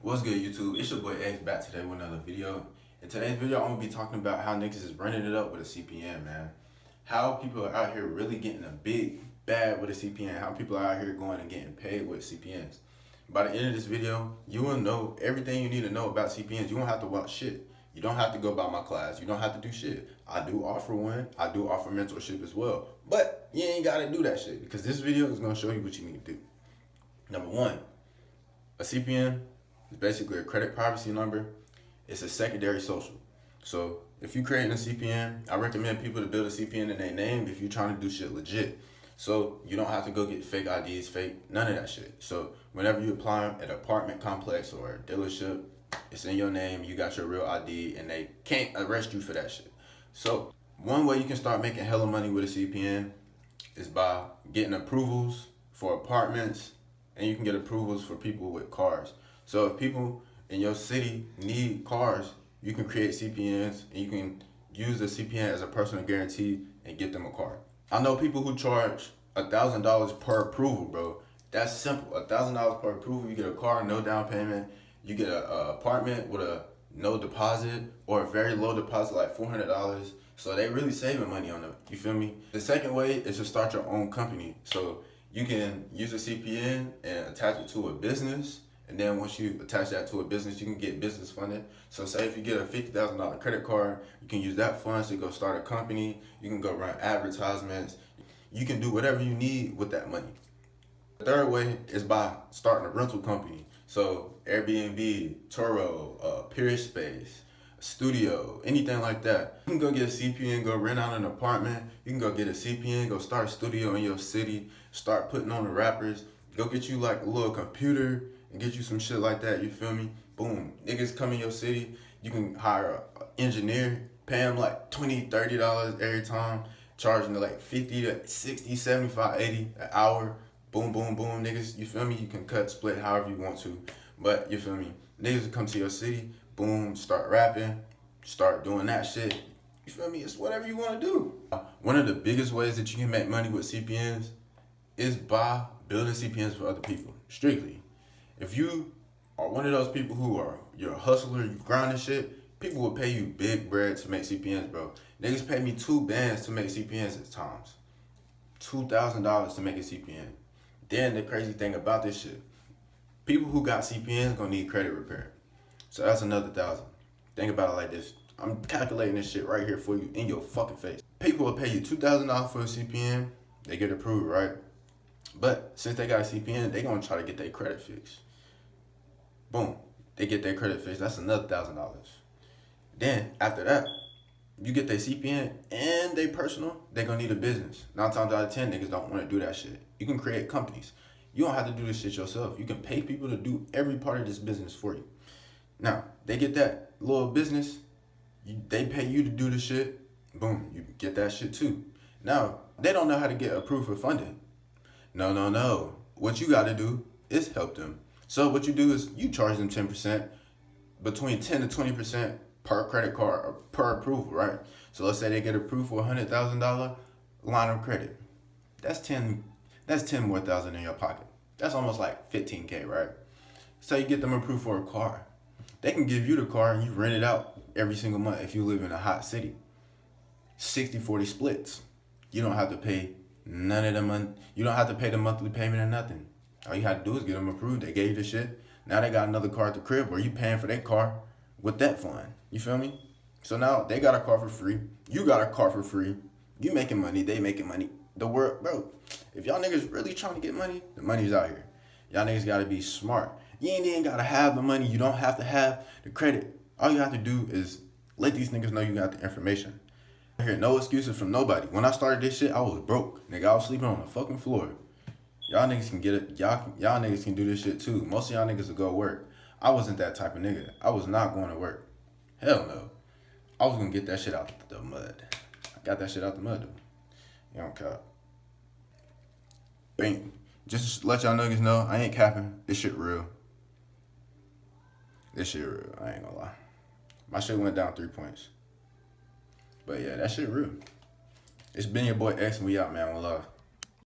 What's good, YouTube? It's your boy X back today with another video. In today's video, I'm gonna be talking about how niggas is running it up with a CPN, man. How people are out here really getting a big bag with a CPN. How people are out here going and getting paid with CPNs. By the end of this video, you will know everything you need to know about CPNs. You won't have to watch shit. You don't have to go by my class. You don't have to do shit. I do offer one. I do offer mentorship as well. But you ain't gotta do that shit because this video is gonna show you what you need to do. Number one, a CPN is basically a credit privacy number. It's a secondary social. So if you creating a CPN, I recommend people to build a CPN in their name if you're trying to do shit legit. So you don't have to go get fake IDs, none of that shit. So whenever you apply at an apartment complex or a dealership, it's in your name, you got your real ID, and they can't arrest you for that shit. So one way you can start making hella money with a CPN is by getting approvals for apartments, and you can get approvals for people with cars. So if people in your city need cars, you can create CPNs and you can use the CPN as a personal guarantee and get them a car. I know people who charge $1,000 per approval, bro. That's simple. $1,000 per approval, you get a car, no down payment. You get an apartment with a no deposit or a very low deposit, like $400. So they really saving money on it. You feel me? The second way is to start your own company. So you can use a CPN and attach it to a business. And then once you attach that to a business, you can get business funded. So say if you get a $50,000 credit card, you can use that funds to go start a company. You can go run advertisements. You can do whatever you need with that money. The third way is by starting a rental company. So Airbnb, Turo, Peerspace, Studio, anything like that. You can go get a CPN, go rent out an apartment. You can go get a CPN, go start a studio in your city, start putting on the rappers. Go get you like a little computer and get you some shit like that, you feel me? Boom. Niggas come in your city, you can hire an engineer, pay him like $20, $30 every time, charging to like 50 to 60, 75, 80 an hour. Boom, boom, boom, niggas, you feel me? You can cut, split however you want to, but you feel me? Niggas will come to your city, boom, start rapping, start doing that shit. You feel me? It's whatever you want to do. One of the biggest ways that you can make money with CPNs is by building CPNs for other people, strictly. If you are one of those people who are, you're a hustler, you grinding shit, people will pay you big bread to make CPNs, bro. Niggas pay me 2 bands to make CPNs at times. $2,000 to make a CPN. Then the crazy thing about this shit, people who got CPNs gonna need credit repair. So that's another 1,000. Think about it like this. I'm calculating this shit right here for you in your fucking face. People will pay you $2,000 for a CPN, they get approved, right? But since they got a CPN, they gonna try to get their credit fixed. Boom, they get their credit fixed. That's another $1,000. Then after that, you get their CPN and they personal, they gonna need a business. 9 times out of 10, niggas don't wanna do that shit. You can create companies. You don't have to do this shit yourself. You can pay people to do every part of this business for you. Now, they get that little business, they pay you to do the shit, boom, you get that shit too. Now, they don't know how to get approved for funding. No. What you gotta do is help them. So what you do is you charge them 10%, between 10 to 20% per credit card or per approval, right? So let's say they get approved for $100,000 line of credit. That's 10 more thousand in your pocket. That's almost like 15K, right? So you get them approved for a car. They can give you the car and you rent it out every single month if you live in a hot city. 60-40 splits. You don't have to pay none of the money. You don't have to pay the monthly payment or nothing. All you have to do is get them approved. They gave you the shit. Now they got another car at the crib where you paying for their car with that fund. You feel me? So now they got a car for free. You got a car for free. You making money. They making money. The world, bro. If y'all niggas really trying to get money, the money's out here. Y'all niggas got to be smart. You ain't even got to have the money. You don't have to have the credit. All you have to do is let these niggas know you got the information. I hear no excuses from nobody. When I started this shit, I was broke. Nigga, I was sleeping on the fucking floor. Y'all niggas can get it. Y'all niggas can do this shit too. Most of y'all niggas will go work. I wasn't that type of nigga. I was not going to work. Hell no. I was going to get that shit out the mud. I got that shit out the mud, though. You don't cap. Bang. Just to let y'all niggas know, I ain't capping. This shit real. This shit real. I ain't gonna lie. My shit went down 3 points. But yeah, that shit real. It's been your boy X and we out, man. One love.